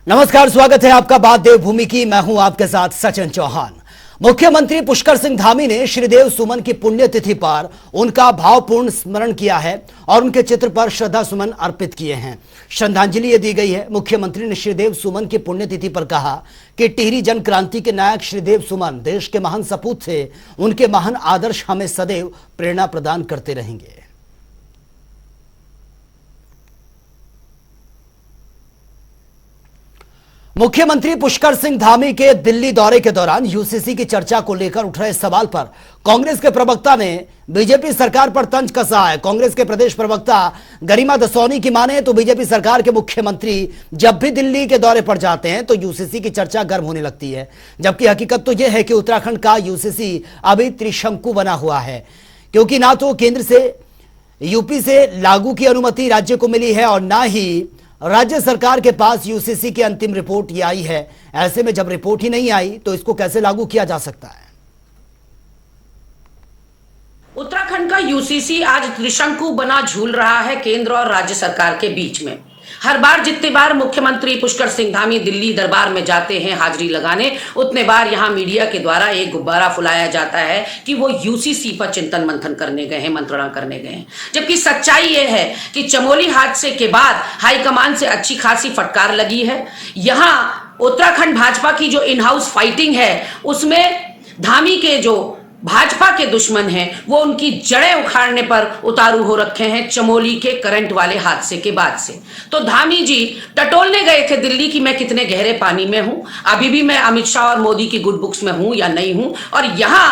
नमस्कार, स्वागत है आपका बात देवभूमि की। मैं हूं आपके साथ सचिन चौहान। मुख्यमंत्री पुष्कर सिंह धामी ने श्रीदेव सुमन की पुण्यतिथि पर उनका भावपूर्ण स्मरण किया है और उनके चित्र पर श्रद्धा सुमन अर्पित किए हैं। श्रद्धांजलि दी गई है। मुख्यमंत्री ने श्रीदेव सुमन की पुण्यतिथि पर कहा कि टिहरी जन क्रांति के नायक श्रीदेव सुमन देश के महान सपूत थे। उनके महान आदर्श हमें सदैव प्रेरणा प्रदान करते रहेंगे। मुख्यमंत्री पुष्कर सिंह धामी के दिल्ली दौरे के दौरान यूसीसी की चर्चा को लेकर उठ रहे सवाल पर कांग्रेस के प्रवक्ता ने बीजेपी सरकार पर तंज कसा है। कांग्रेस के प्रदेश प्रवक्ता गरिमा दसौनी की माने तो बीजेपी सरकार के मुख्यमंत्री जब भी दिल्ली के दौरे पर जाते हैं तो यूसीसी की चर्चा गर्म होने लगती है, जबकि हकीकत तो यह है कि उत्तराखंड का यूसीसी अभी त्रिशंकु बना हुआ है, क्योंकि ना तो केंद्र से यूपी से लागू की अनुमति राज्य को मिली है और ना ही राज्य सरकार के पास यूसीसी की अंतिम रिपोर्ट ये आई है। ऐसे में जब रिपोर्ट ही नहीं आई तो इसको कैसे लागू किया जा सकता है। उत्तराखंड का यूसीसी आज त्रिशंकु बना झूल रहा है केंद्र और राज्य सरकार के बीच में। हर बार जितने बार मुख्यमंत्री पुष्कर सिंह धामी दिल्ली दरबार में जाते हैं हाजिरी लगाने, उतने बार यहां मीडिया के द्वारा एक गुब्बारा फुलाया जाता है कि वो यूसीसी पर चिंतन मंथन करने गए हैं, मंत्रणा करने गए हैं। जबकि सच्चाई ये है कि चमोली हादसे के बाद हाईकमान से अच्छी खासी फटकार लगी है। यहां उत्तराखंड भाजपा की जो इन हाउस फाइटिंग है उसमें धामी के जो भाजपा के दुश्मन हैं वो उनकी जड़ें उखाड़ने पर उतारू हो रखे हैं चमोली के करंट वाले हादसे के बाद से। तो धामी जी टटोलने गए थे दिल्ली की मैं कितने गहरे पानी में हूं, अभी भी मैं अमित शाह और मोदी की गुड बुक्स में हूं या नहीं हूं, और यहां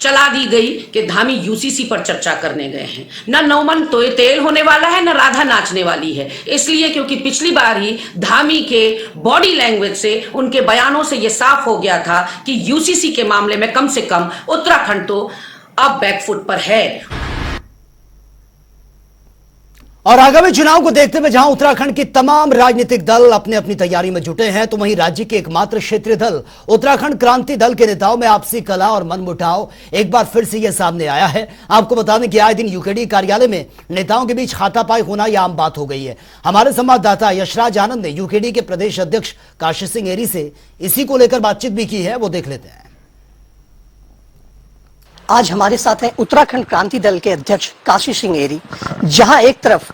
चला दी गई कि धामी यूसीसी पर चर्चा करने गए हैं। न नौमन तो तेल होने वाला है, न राधा नाचने वाली है, इसलिए क्योंकि पिछली बार ही धामी के बॉडी लैंग्वेज से, उनके बयानों से यह साफ हो गया था कि यूसीसी के मामले में कम से कम उत्तराखंड तो अब बैकफुट पर है। और आगामी चुनाव को देखते हुए जहां उत्तराखंड की तमाम राजनीतिक दल अपने अपनी तैयारी में जुटे हैं, तो वहीं राज्य के एकमात्र क्षेत्रीय दल उत्तराखंड क्रांति दल के नेताओं में आपसी कलह और मनमुटाव एक बार फिर से यह सामने आया है। आपको बता दें कि आए दिन यूकेडी कार्यालय में नेताओं के बीच हाथापाई होना यह आम बात हो गई है। हमारे संवाददाता यशराज आनंद ने यूकेडी के प्रदेश अध्यक्ष काशी सिंह एरी से इसी को लेकर बातचीत भी की है, वो देख लेते हैं। आज हमारे साथ हैं उत्तराखंड क्रांति दल के अध्यक्ष काशी सिंह एरी। जहां एक तरफ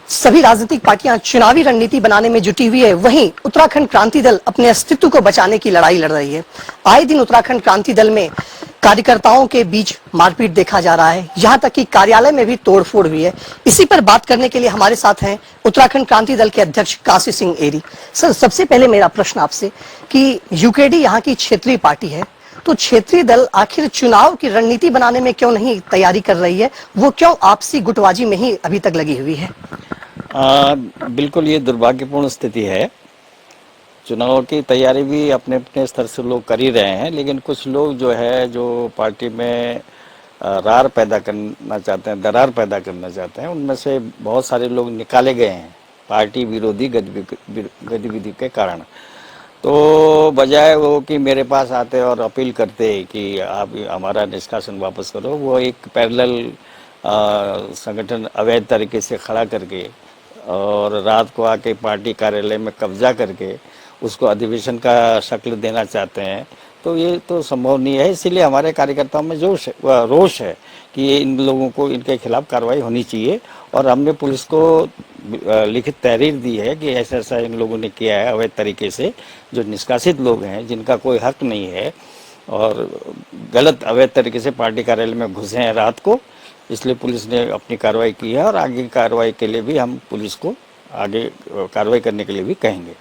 सभी राजनीतिक पार्टियां चुनावी रणनीति बनाने में जुटी हुई है, वहीं उत्तराखंड क्रांति दल अपने अस्तित्व को बचाने की लड़ाई लड़ रही है। आए दिन उत्तराखंड क्रांति दल में कार्यकर्ताओं के बीच मारपीट देखा जा रहा है, यहां तक कि कार्यालय में भी तोड़फोड़ हुई है। इसी पर बात करने के लिए हमारे साथ हैं उत्तराखंड क्रांति दल के अध्यक्ष काशी सिंह एरी। सर, सबसे पहले मेरा प्रश्न आपसे कि यूकेडी यहाँ की क्षेत्रीय पार्टी है, तो क्षेत्रीय दल आखिर चुनाव की रणनीति बनाने में क्यों नहीं तैयारी कर रही है? वो क्यों आपसी गुटबाजी में ही अभी तक लगी हुई है? बिल्कुल ये दुर्भाग्यपूर्ण स्थिति है। चुनाव की तैयारी भी अपने अपने स्तर से लोग कर ही रहे हैं, लेकिन कुछ लोग जो है जो पार्टी में रार पैदा करना चाहते हैं, दरार पैदा करना चाहते हैं, उनमें से बहुत सारे लोग निकाले गए हैं पार्टी विरोधी गतिविधि के कारण। तो बजाय वो कि मेरे पास आते और अपील करते कि आप हमारा निष्कासन वापस करो, वो एक पैरेलल संगठन अवैध तरीके से खड़ा करके और रात को आके पार्टी कार्यालय में कब्जा करके उसको अधिवेशन का शक्ल देना चाहते हैं। तो ये तो संभव नहीं है। इसीलिए हमारे कार्यकर्ताओं में जो रोष है कि इन लोगों को इनके खिलाफ कार्रवाई होनी चाहिए, और हमने पुलिस को लिखित तहरीर दी है कि ऐसा ऐसा इन लोगों ने किया है अवैध तरीके से, जो निष्कासित लोग हैं जिनका कोई हक नहीं है और गलत अवैध तरीके से पार्टी कार्यालय में घुसे हैं रात को। इसलिए पुलिस ने अपनी कार्रवाई की है और आगे कार्रवाई के लिए भी हम पुलिस को आगे कार्रवाई करने के लिए भी कहेंगे।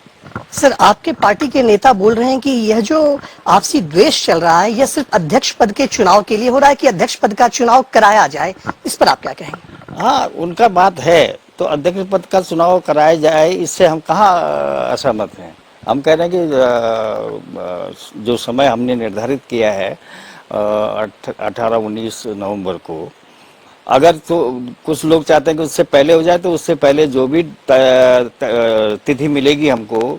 सर, आपके पार्टी के नेता बोल रहे हैं कि यह जो आपसी द्वेष चल रहा है, यह सिर्फ अध्यक्ष पद के चुनाव के लिए हो रहा है कि अध्यक्ष पद का चुनाव कराया जाए, इस पर आप क्या कहेंगे? हाँ, उनका बात है तो अध्यक्ष पद का चुनाव कराया जाए, इससे हम कहाँ असहमत हैं। हम कह रहे हैं कि जो समय हमने निर्धारित किया है 18-19 नवंबर को, अगर तो कुछ लोग चाहते हैं कि उससे पहले हो जाए तो उससे पहले जो भी तिथि मिलेगी हमको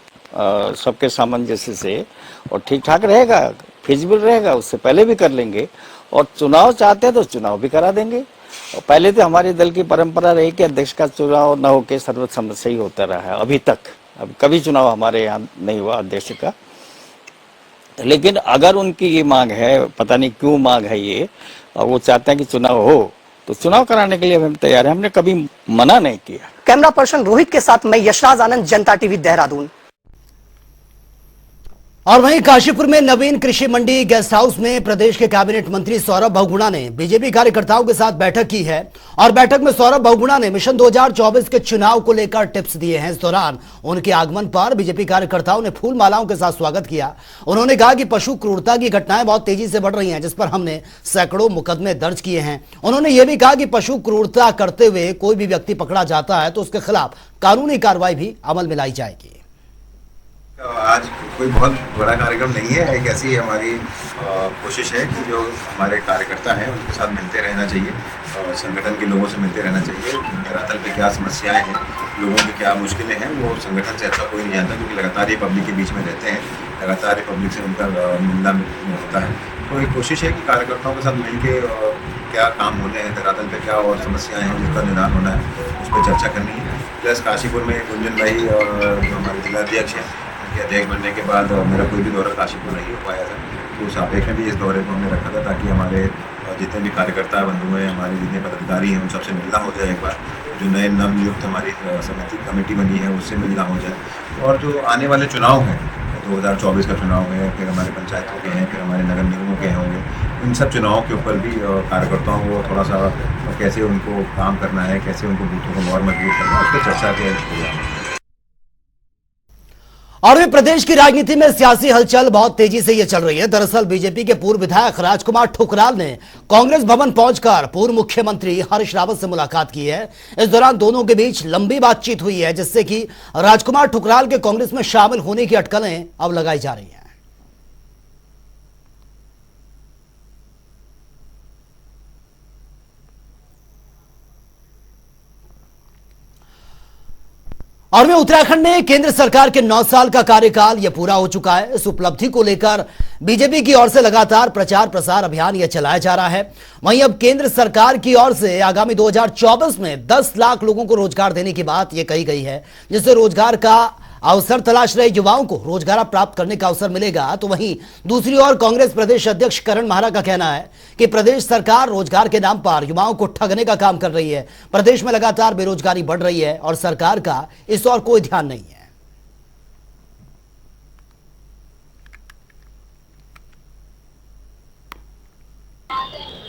सबके सामंजस्य से और ठीक ठाक रहेगा, फिजिबल रहेगा, उससे पहले भी कर लेंगे। और चुनाव चाहते हैं तो चुनाव भी करा देंगे। और पहले तो हमारे दल की परंपरा रही कि अध्यक्ष का चुनाव न होकर सर्वसम्मत से ही होता रहा है अभी तक। अब कभी चुनाव हमारे यहाँ नहीं हुआ अध्यक्ष का, लेकिन अगर उनकी ये मांग है, पता नहीं क्यों मांग है ये, और वो चाहते हैं कि चुनाव हो, तो चुनाव कराने के लिए हम तैयार हैं, हमने कभी मना नहीं किया। कैमरा पर्सन रोहित के साथ मैं यशराज आनंद, जनता टीवी, देहरादून। और वहीं काशीपुर में नवीन कृषि मंडी गेस्ट हाउस में प्रदेश के कैबिनेट मंत्री सौरभ बहुगुणा ने बीजेपी कार्यकर्ताओं के साथ बैठक की है और बैठक में सौरभ बहुगुणा ने मिशन 2024 के चुनाव को लेकर टिप्स दिए हैं। इस दौरान उनके आगमन पर बीजेपी कार्यकर्ताओं ने फूल मालाओं के साथ स्वागत किया। उन्होंने कहा कि पशु क्रूरता की घटनाएं बहुत तेजी से बढ़ रही हैं, जिस पर हमने सैकड़ों मुकदमे दर्ज किए हैं। उन्होंने यह भी कहा कि पशु क्रूरता करते हुए कोई भी व्यक्ति पकड़ा जाता है तो उसके खिलाफ कानूनी कार्रवाई भी अमल में लाई जाएगी। आज कोई बहुत बड़ा कार्यक्रम नहीं है, एक ऐसी हमारी कोशिश है कि जो हमारे कार्यकर्ता हैं उनके साथ मिलते रहना चाहिए, संगठन के लोगों से मिलते रहना चाहिए। धरातल पे क्या समस्याएं हैं, लोगों की क्या मुश्किलें हैं, वो संगठन से अच्छा कोई नहीं जानता, क्योंकि लगातार ये पब्लिक के बीच में रहते हैं, लगातार ये पब्लिक से उनका मिलना होता है। तो एक कोशिश है कि कार्यकर्ताओं के साथ मिल के क्या काम होने हैं, धरातल पे क्या और समस्याएं हैं जिसका निदान होना है, उस पर चर्चा करनी है। प्लस काशीपुर में गुंजन भाई और जो हमारे जिलाध्यक्ष हैं, अध्यक्ष बनने के बाद मेरा कोई भी दौरा काशीपुर नहीं हो पाया था, तो उस सापेक्ष में भी इस दौरे को हमने रखा था ताकि हमारे जितने भी कार्यकर्ता बंधु हैं, हमारे जितने पदाधिकारी हैं, उन सबसे मिलना हो जाए एक बार। जो नए नवनियुक्त हमारी समिति कमेटी बनी है उससे मिलना हो जाए। और जो आने वाले चुनाव हैं, 2024 का चुनाव है, फिर हमारे पंचायतों के हैं, फिर हमारे नगर निगमों के होंगे, इन सब चुनावों के ऊपर भी कार्यकर्ताओं को थोड़ा सा कैसे उनको काम करना है, कैसे उनको बूथों को और मजबूत करना है, उस पर चर्चा के प्रोग्राम। और भी प्रदेश की राजनीति में सियासी हलचल बहुत तेजी से ये चल रही है। दरअसल बीजेपी के पूर्व विधायक राजकुमार ठुकराल ने कांग्रेस भवन पहुंचकर पूर्व मुख्यमंत्री हरीश रावत से मुलाकात की है। इस दौरान दोनों के बीच लंबी बातचीत हुई है, जिससे कि राजकुमार ठुकराल के कांग्रेस में शामिल होने की अटकलें अब लगाई जा रही हैं। और में उत्तराखंड में केंद्र सरकार के 9 साल का कार्यकाल यह पूरा हो चुका है। इस उपलब्धि को लेकर बीजेपी की ओर से लगातार प्रचार प्रसार अभियान यह चलाया जा रहा है। वहीं अब केंद्र सरकार की ओर से आगामी 2024 में 10 लाख लोगों को रोजगार देने की बात यह कही गई है, जिससे रोजगार का अवसर तलाश रहे युवाओं को रोजगार प्राप्त करने का अवसर मिलेगा। तो वहीं दूसरी ओर कांग्रेस प्रदेश अध्यक्ष करण माहरा का कहना है कि प्रदेश सरकार रोजगार के नाम पर युवाओं को ठगने का काम कर रही है। प्रदेश में लगातार बेरोजगारी बढ़ रही है और सरकार का इस ओर कोई ध्यान नहीं है।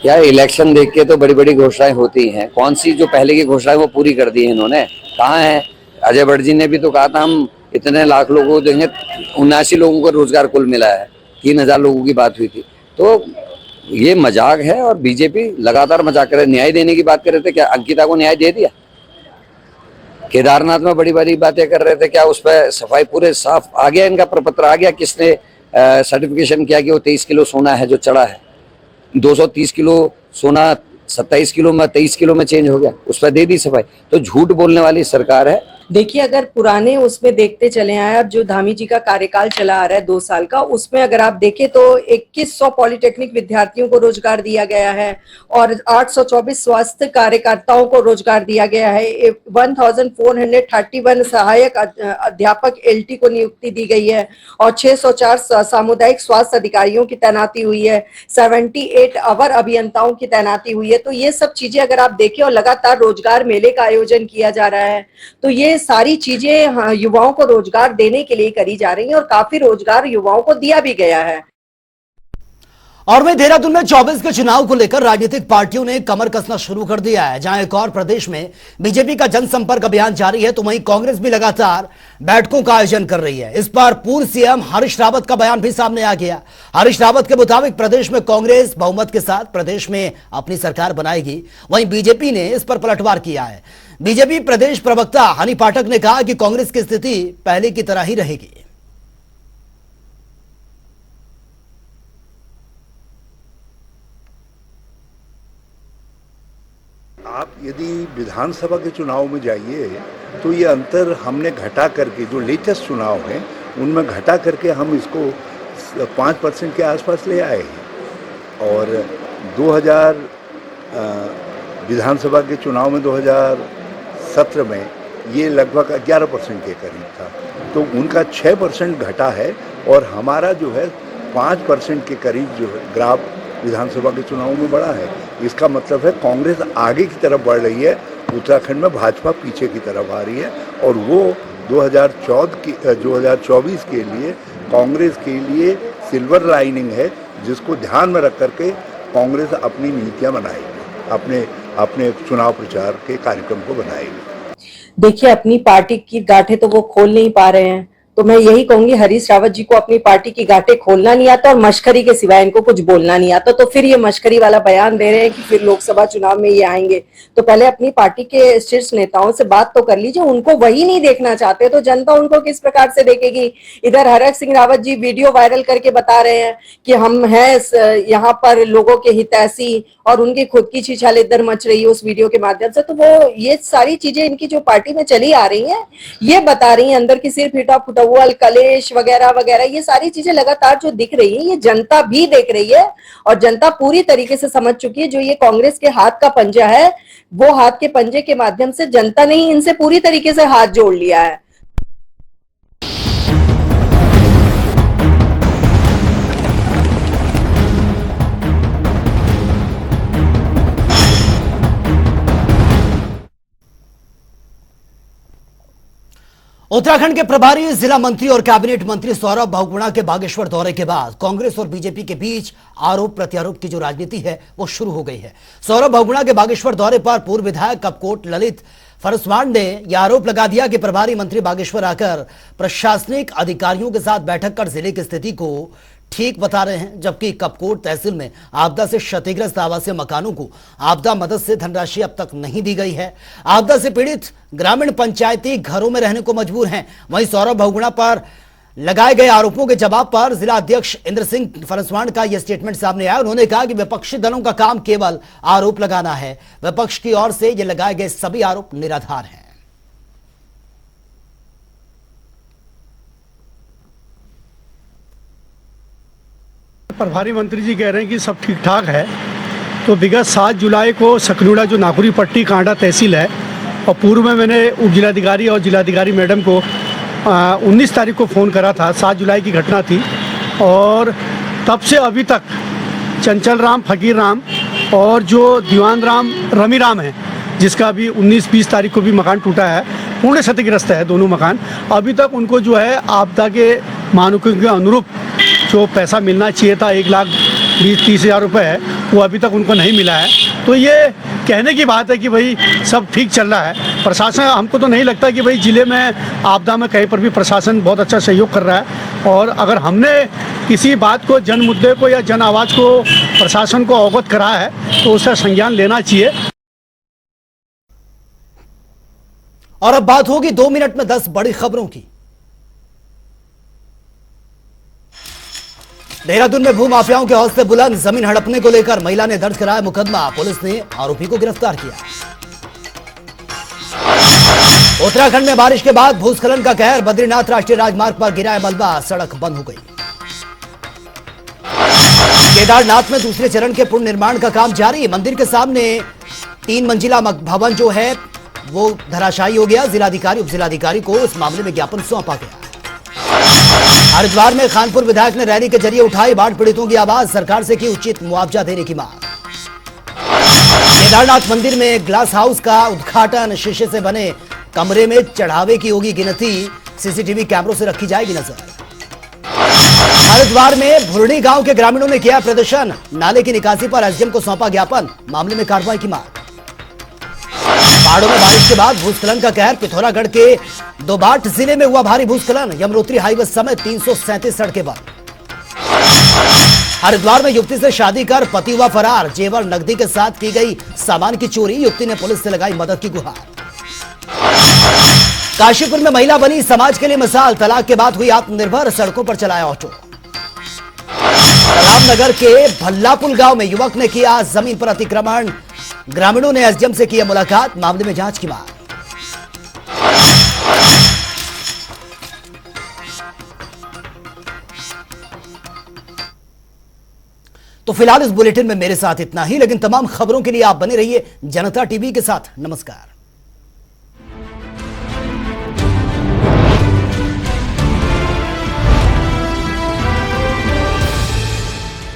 यार इलेक्शन देख के तो बड़ी बड़ी घोषणाएं होती हैं, कौन सी जो पहले की घोषणाएं वो पूरी कर दी है इन्होंने? कहाँ है? अजय भट्ट जी ने भी तो कहा था हम इतने लाख लोगों को देंगे, 79 लोगों को रोजगार कुल मिला है, 3000 लोगों की बात हुई थी। तो ये मजाक है और बीजेपी लगातार मजाक करे। न्याय देने की बात कर रहे थे, क्या अंकिता को न्याय दे दिया? केदारनाथ में बड़ी बड़ी बातें कर रहे थे, क्या उस पर सफाई पूरे साफ आ गया? इनका प्रपत्र आ गया? किसने सर्टिफिकेशन किया कि वो 23 किलो सोना है जो चढ़ा है? 230 किलो सोना 27 किलो में 23 किलो में चेंज हो गया, उस पर दे दी सफाई। तो झूठ बोलने वाली सरकार है। देखिए, अगर पुराने उसमें देखते चले आए, अब जो धामी जी का कार्यकाल चला आ रहा है 2 साल का, उसमें अगर आप देखें तो 2100 पॉलिटेक्निक विद्यार्थियों को रोजगार दिया गया है और 824 स्वास्थ्य कार्यकर्ताओं को रोजगार दिया गया है। 1431 सहायक अध्यापक एलटी को नियुक्ति दी गई है और 604 सामुदायिक स्वास्थ्य अधिकारियों की तैनाती हुई है, 78 अवर अभियंताओं की तैनाती हुई है। तो ये सब चीजें अगर आप देखें और लगातार रोजगार मेले का आयोजन किया जा रहा है, तो ये सारी चीजें युवाओं को रोजगार देने के लिए करी जा रही हैं और काफी रोजगार युवाओं को दिया भी गया है। और वहीं देहरादून में 24 के चुनाव को लेकर राजनीतिक पार्टियों ने कमर कसना शुरू कर दिया है। जहां एक और प्रदेश में बीजेपी का जनसंपर्क अभियान जारी है, तो वहीं कांग्रेस भी लगातार बैठकों का आयोजन कर रही है। इस पर पूर्व सीएम हरीश रावत का बयान भी सामने आ गया। हरीश रावत के मुताबिक प्रदेश में कांग्रेस बहुमत के साथ प्रदेश में अपनी सरकार बनाएगी। वहीं बीजेपी ने इस पर पलटवार किया है। बीजेपी प्रदेश प्रवक्ता हनी पाठक ने कहा कि कांग्रेस की स्थिति पहले की तरह ही रहेगी। आप यदि विधानसभा के चुनाव में जाइए तो ये अंतर हमने घटा करके, जो लेटेस्ट चुनाव हैं उनमें घटा करके हम इसको 5% के आसपास ले आए हैं। और 2000 विधानसभा के चुनाव में 2017 में ये लगभग 11% के करीब था। तो उनका 6% घटा है और हमारा जो है 5% के करीब जो है ग्राफ विधानसभा के चुनाव में बढ़ा है। इसका मतलब है कांग्रेस आगे की तरफ बढ़ रही है, उत्तराखंड में भाजपा पीछे की तरफ आ रही है और वो 2024 के लिए कांग्रेस के लिए सिल्वर लाइनिंग है, जिसको ध्यान में रख करके कांग्रेस अपनी नीतियां बनाएगी, अपने चुनाव प्रचार के कार्यक्रम को बनाएगी। देखिए, अपनी पार्टी की गांठें तो वो खोल नहीं पा रहे हैं, तो मैं यही कहूंगी हरीश रावत जी को अपनी पार्टी की गांठें खोलना नहीं आता और मश्करी के सिवाय इनको कुछ बोलना नहीं आता। तो फिर ये मश्करी वाला बयान दे रहे हैं कि फिर लोकसभा चुनाव में ये आएंगे। तो पहले अपनी पार्टी के शीर्ष नेताओं से बात तो कर लीजिए, उनको वही नहीं देखना चाहते तो जनता उनको किस प्रकार से देखेगी। इधर हरक सिंह रावत जी वीडियो वायरल करके बता रहे हैं कि हम हैं यहाँ पर लोगों के हितैषी, और उनकी खुद की छिछालेदर मच रही है उस वीडियो के माध्यम से। तो वो ये सारी चीजें इनकी जो पार्टी में चली आ रही हैं, ये बता रही हैं अंदर की सिर्फ हिटा फुटवल कलेश वगैरह वगैरह, ये सारी चीजें लगातार जो दिख रही है ये जनता भी देख रही है और जनता पूरी तरीके से समझ चुकी है। जो ये कांग्रेस के हाथ का पंजा है, वो हाथ के पंजे के माध्यम से जनता ने ही इनसे पूरी तरीके से हाथ जोड़ लिया है। उत्तराखंड के प्रभारी जिला मंत्री और कैबिनेट मंत्री सौरभ बहुगुणा के बागेश्वर दौरे के बाद कांग्रेस और बीजेपी के बीच आरोप प्रत्यारोप की जो राजनीति है वो शुरू हो गई है। सौरभ बहुगुणा के बागेश्वर दौरे पर पूर्व विधायक कपकोट ललित फरसवाण ने यह आरोप लगा दिया कि प्रभारी मंत्री बागेश्वर आकर प्रशासनिक अधिकारियों के साथ बैठक कर जिले की स्थिति को ठीक बता रहे हैं, जबकि कपकोट तहसील में आपदा से क्षतिग्रस्त आवासीय मकानों को आपदा मदद से धनराशि अब तक नहीं दी गई है। आपदा से पीड़ित ग्रामीण पंचायती घरों में रहने को मजबूर हैं। वहीं सौरभ बहुगुणा पर लगाए गए आरोपों के जवाब पर जिला अध्यक्ष इंद्र सिंह फरसवाण का यह स्टेटमेंट सामने आया। उन्होंने कहा कि विपक्षी दलों का काम केवल आरोप लगाना है, विपक्ष की ओर से ये लगाए गए सभी आरोप निराधार हैं। प्रभारी मंत्री जी कह रहे हैं कि सब ठीक ठाक है। तो विगत 7 जुलाई को सकलूड़ा जो नाकुरी पट्टी कांडा तहसील है, और पूर्व में मैंने उप जिलाधिकारी और जिलाधिकारी मैडम को 19 तारीख को फ़ोन करा था। 7 जुलाई की घटना थी और तब से अभी तक चंचल राम, फकीर राम और जो दीवान राम, रमी राम है, जिसका अभी 19-20 तारीख को भी मकान टूटा है, पूर्ण क्षतिग्रस्त है दोनों मकान। अभी तक उनको जो है आपदा के मानकों के अनुरूप जो पैसा मिलना चाहिए था 1,20,30,000 रुपये है, वो अभी तक उनको नहीं मिला है। तो ये कहने की बात है कि भाई सब ठीक चल रहा है। प्रशासन, हमको तो नहीं लगता कि भाई ज़िले में आपदा में कहीं पर भी प्रशासन बहुत अच्छा सहयोग कर रहा है। और अगर हमने किसी बात को, जन मुद्दे को या जन आवाज़ को प्रशासन को अवगत करा है तो उसका संज्ञान लेना चाहिए। और अब बात होगी 2 मिनट में 10 बड़ी खबरों की। देहरादून में भूमाफियाओं के हौसले बुलंद, जमीन हड़पने को लेकर महिला ने दर्ज कराया मुकदमा, पुलिस ने आरोपी को गिरफ्तार किया। उत्तराखंड में बारिश के बाद भूस्खलन का कहर, बद्रीनाथ राष्ट्रीय राजमार्ग पर गिरा मलबा, सड़क बंद हो गई। केदारनाथ में दूसरे चरण के पुनर्निर्माण का काम जारी, मंदिर के सामने 3 मंजिला भवन जो है वो धराशायी हो गया। जिलाधिकारी, उप जिलाधिकारी को इस मामले में ज्ञापन सौंपा गया। हरिद्वार में खानपुर विधायक ने रैली के जरिए उठाई बाढ़ पीड़ितों की आवाज, सरकार से की उचित मुआवजा देने की मांग। केदारनाथ मंदिर में ग्लास हाउस का उद्घाटन, शीशे से बने कमरे में चढ़ावे की होगी गिनती, सीसीटीवी कैमरों से रखी जाएगी नजर। हरिद्वार में भुरणी गांव के ग्रामीणों ने किया प्रदर्शन, नाले की निकासी पर एसडीएम को सौंपा ज्ञापन, मामले में कार्रवाई की मांग। पहाड़ों में बारिश के बाद भूस्खलन का कहर, पिथौरागढ़ के दोबाट जिले में हुआ भारी भूस्खलन, यमुनोत्री हाईवे समेत 337 सड़कें बंद। हरिद्वार में युवती से शादी कर पति हुआ फरार, जेवर नकदी के साथ की गई सामान की चोरी, युवती ने पुलिस से लगाई मदद की गुहार। काशीपुर में महिला बनी समाज के लिए मिसाल, तलाक के बाद हुई आत्मनिर्भर, सड़कों पर चलाया ऑटो। रामनगर के भल्लापुल गांव में युवक ने किया जमीन पर अतिक्रमण, ग्रामीणों ने एसडीएम से किया मुलाकात, मामले में जांच की मांग। तो फिलहाल इस बुलेटिन में मेरे साथ इतना ही, लेकिन तमाम खबरों के लिए आप बने रहिए जनता टीवी के साथ। नमस्कार।